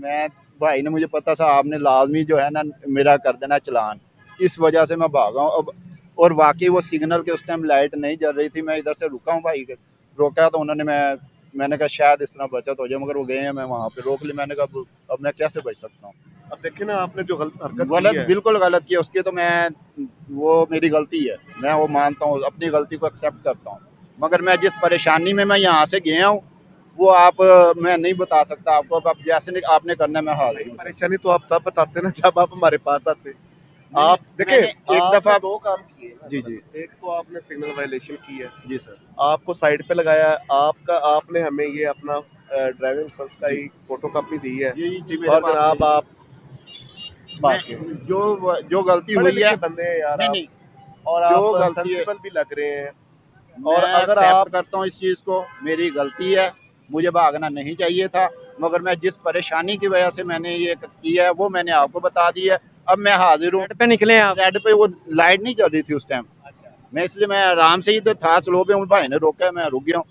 मैं भाई ने मुझे पता था आपने लाजमी जो है ना मेरा कर देना चलान, इस वजह से मैं भागा हूँ अब। और वाकई वो सिग्नल के उस टाइम लाइट नहीं जल रही थी, मैं इधर से रुका हूँ भाई के, रोका तो उन्होंने, मैंने कहा शायद इस तरह बचत हो जाए, मगर वो गए हैं, मैं वहाँ पे रोक ली। मैंने कहा अब मैं कैसे बच सकता हूँ। अब देखिए ना, आपने जो हरकत की गलत, है, बिल्कुल गलत किया उसकी, तो मैं, वो मेरी गलती है, मैं वो मानता हूँ, अपनी गलती को एक्सेप्ट करता हूँ। मगर मैं जिस परेशानी में मैं यहाँ से गया हूँ वो आप, मैं नहीं बता सकता आपको। अब जैसे आपने करना है, मैं हाजिर हूँ। परेशानी तो आप तब बताते ना जब आप हमारे पास आते। आप देखिए, मैंने एक आपने दफा, दो काम किए ना। जी जी एक तो आपने सिग्नल वायलेशन की है, जी सर, आपको साइड पे लगाया है, आपका आपने हमें ये अपना ड्राइविंग लाइसेंस का जी ही फोटो कॉपी दी है, जी जी मेरे और पास जनाब है। आप मैं, भाग गए। जो गलती पढ़े हुई है, लिखे बंदे हैं यार नहीं आप, नहीं, और जो आप गलती है, सेंसिबल भी लग रहे हैं। और मैं अगर एक्सेप्ट आप, करता हूँ इस चीज़ को, मेरी गलती है, मुझे भागना नहीं चाहिए था। मगर मैं जिस परेशानी की वजह से मैंने ये किया है वो मैंने आपको बता दी है। अब मैं हाजिर हूँ। रेड पे निकले आप? रेड पे वो लाइट नहीं चल रही थी उस टाइम, मैं इसलिए मैं आराम से ही तो था, स्लो पे हूँ, भाई ने रोका है, मैं रुक गया हूँ।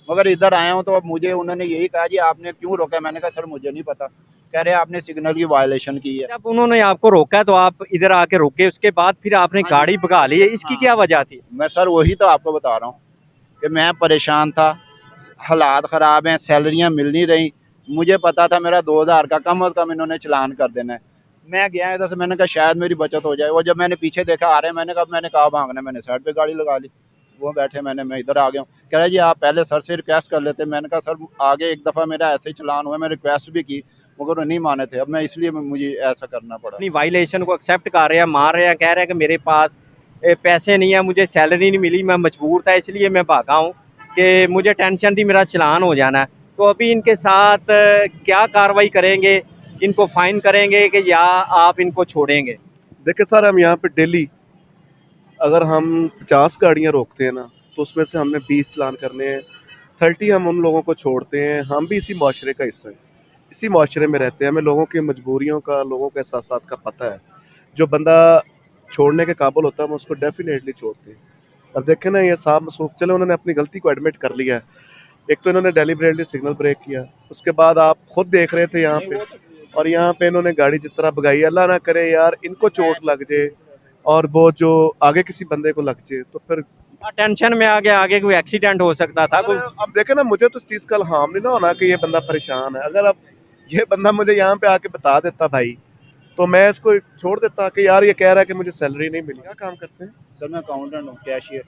मगर इधर आया हूँ तो अब मुझे उन्होंने यही कहा जी आपने क्यों रोका। मैंने कहा सर मुझे नहीं पता। कह रहे आपने सिग्नल की वायलेशन की है। जब उन्होंने आपको रोका तो आप इधर आके रुके, उसके बाद फिर आपने हाँ गाड़ी जी, भगा ली है, इसकी हाँ, क्या वजह थी? मैं सर वही तो आपको बता रहा हूँ कि मैं परेशान था, हालात ख़राब हैं, सैलरियाँ मिल नहीं रही। मुझे पता था मेरा 2000 का कम अज़ कम इन्होंने चालान कर देना है। मैं गया इधर से, मैंने कहा शायद मेरी बचत हो जाए। वो जब मैंने पीछे देखा आ रहे हैं, मैंने कहा भागना, मैंने साइड पे गाड़ी लगा ली। वो बैठे, मैं इधर आ गया हूँ। कह रहे जी आप पहले सर से रिक्वेस्ट कर लेते। मैंने कहा सर आगे एक दफ़ा मेरा ऐसे ही चालान हुआ, मैं रिक्वेस्ट भी की मगर वो नहीं माने थे। अब मैं इसलिए मुझे ऐसा करना पड़ा। अपनी वायलेशन को एक्सेप्ट कर रहे हैं, मान रहे हैं, कह रहे हैं कि मेरे पास पैसे नहीं है, मुझे सैलरी नहीं मिली, मैं मजबूर था इसलिए मैं भागा हूँ, कि मुझे टेंशन थी मेरा चालान हो जाना है। तो अभी इनके साथ क्या कार्रवाई करेंगे? इनको फाइन करेंगे कि या आप इनको छोड़ेंगे? देखिए सर, हम यहाँ पे डेली अगर हम 50 गाड़ियाँ रोकते हैं ना, तो उसमें से हमने 20 चालान करने हैं, 30 हम उन लोगों को छोड़ते हैं। हम भी इसी माशरे का हिस्सा हैं, इसी माशरे में रहते हैं, हमें लोगों की मजबूरियों का, लोगों के एहसासात का पता है। जो बंदा छोड़ने के काबिल होता है हम उसको डेफिनेटली छोड़ते हैं। अब देखें ना, ये साहब मसरूफ, चले उन्होंने अपनी गलती को एडमिट कर लिया है। एक तो इन्होंने डेलिबरेटली सिग्नल ब्रेक किया, उसके बाद आप खुद देख रहे थे यहाँ पे, और यहाँ पे इन्होंने गाड़ी जिस तरह भगाई, अल्लाह ना करे यार इनको चोट लग जाए और वो जो आगे किसी बंदे को लग जाए तो फिर। टेंशन में आ गया, आगे कोई एक्सीडेंट हो सकता था कोई। अब देखे ना, मुझे तो इस चीज का हार्म नहीं ना होना कि ये बंदा परेशान है। अगर अब ये बंदा मुझे यहाँ पे आके बता देता भाई, तो मैं इसको छोड़ देता कि यार ये कह रहा है कि मुझे सैलरी नहीं मिली। क्या काम करते हैं सर मैं अकाउंटेंट हूँ, कैशियर।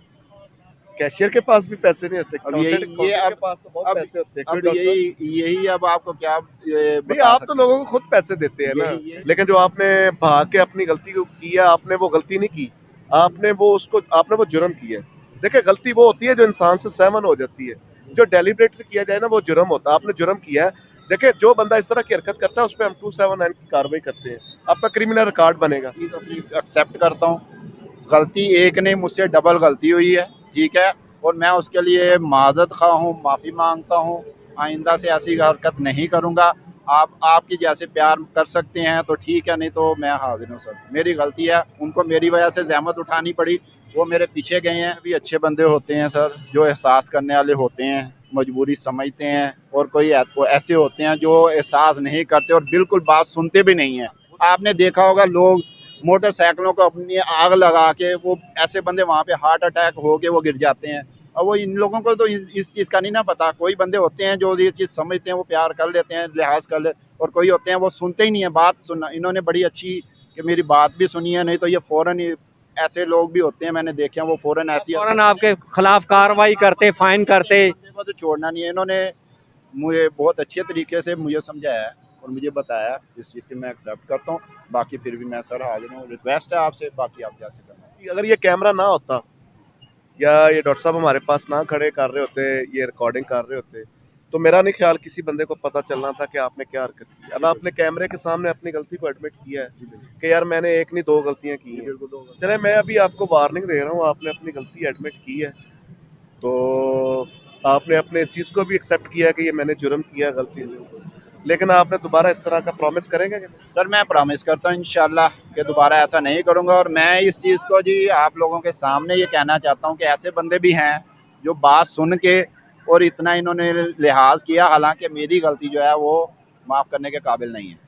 कैशियर के पास भी पैसे नहीं होते, अब यही ये अकाउंटेंट के पास तो बहुत पैसे होते हैं। क्यों अब डॉक्टर साहब? यही अब आपको क्या नहीं, बता आप तो सकते लोगों को खुद पैसे देते हैं ना। यही लेकिन जो आपने भाग के अपनी गलती को की है, आपने वो गलती नहीं की, आपने वो जुर्म किया है। देखिए, गलती वो होती है जो इंसान से सहमन हो जाती है, जो डेलिब्रेटली किया जाए ना वो जुर्म होता है। आपने जुर्म किया है। देखिए, जो बंदा इस तरह की हरकत करता है उस पर हम 279 की कार्रवाई करते हैं, आपका क्रिमिनल रिकॉर्ड बनेगा। चीज़ अपनी एक्सेप्ट करता हूँ। गलती एक नहीं, मुझसे डबल गलती हुई है, ठीक है, और मैं उसके लिए माजरत खा हूँ, माफ़ी मांगता हूँ। आइंदा से ऐसी हरकत नहीं करूँगा। आप आपकी जैसे प्यार कर सकते हैं तो ठीक है, नहीं तो मैं हाजिर हूँ सर। मेरी गलती है, उनको मेरी वजह से जहमत उठानी पड़ी, वो मेरे पीछे गए हैं। भी अच्छे बंदे होते हैं सर, जो एहसास करने वाले होते हैं, मजबूरी समझते हैं, और कोई ऐसे होते हैं जो एहसास नहीं करते और बिल्कुल बात सुनते भी नहीं हैं। आपने देखा होगा लोग मोटरसाइकिलों को अपनी आग लगा के, वो ऐसे बंदे वहाँ पे हार्ट अटैक हो के वो गिर जाते हैं। और वो इन लोगों को तो इस चीज़ का नहीं ना पता। कोई बंदे होते हैं जो ये चीज़ समझते हैं, वो प्यार कर लेते हैं, लिहाज कर ले, और कोई होते हैं वो सुनते ही नहीं है बात। सुनना इन्होंने बड़ी अच्छी कि मेरी बात भी सुनी है, नहीं तो ये फ़ौरन ही, ऐसे लोग भी होते हैं मैंने देखे हैं, वो फ़ौरन ऐसी फौरन आपके खिलाफ कार्रवाई करते, फाइन करते। बंदे को तो छोड़ना नहीं है। इन्होंने मुझे बहुत अच्छे तरीके से मुझे समझाया है और मुझे बताया, इस चीज़ की मैं एक्सेप्ट करता हूँ। बाकी फिर भी मैं सर हाजिर हूँ, रिक्वेस्ट है आपसे, बाकी आप जैसे करना। अगर ये कैमरा ना होता, या ये डॉक्टर साहब हमारे पास ना खड़े कर रहे होते, ये रिकॉर्डिंग कर रहे होते, तो मेरा नहीं ख्याल किसी बंदे को पता चलना था कि आपने क्या हरकत की। अब आपने कैमरे के सामने अपनी गलती को एडमिट किया है कि यार मैंने एक नहीं दो गलतियां की हैं। चले, मैं अभी आपको वार्निंग दे रहा हूँ, आपने अपनी गलती एडमिट की है, तो आपने अपने इस चीज़ को भी एक्सेप्ट किया कि ये मैंने जुर्म किया, गलती से। लेकिन आपने दोबारा इस तरह का प्रॉमिस करेंगे कि नहीं? सर मैं प्रॉमिस करता हूँ इंशाल्लाह कि दोबारा ऐसा नहीं करूँगा। और मैं इस चीज़ को जी आप लोगों के सामने ये कहना चाहता हूँ कि ऐसे बंदे भी हैं जो बात सुन के और इतना इन्होंने लिहाज किया, हालांकि मेरी गलती जो है वो माफ़ करने के काबिल नहीं है।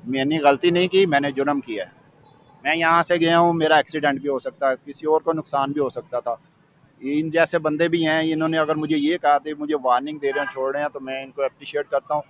मैंने गलती नहीं की, मैंने जुर्म किया है। मैं यहाँ से गया हूँ, मेरा एक्सीडेंट भी हो सकता है, किसी और को नुकसान भी हो सकता था। इन जैसे बंदे भी हैं, इन्होंने अगर मुझे ये कहा था, मुझे वार्निंग दे रहे हैं, छोड़ रहे हैं, तो मैं इनको अप्रिशिएट करता हूँ।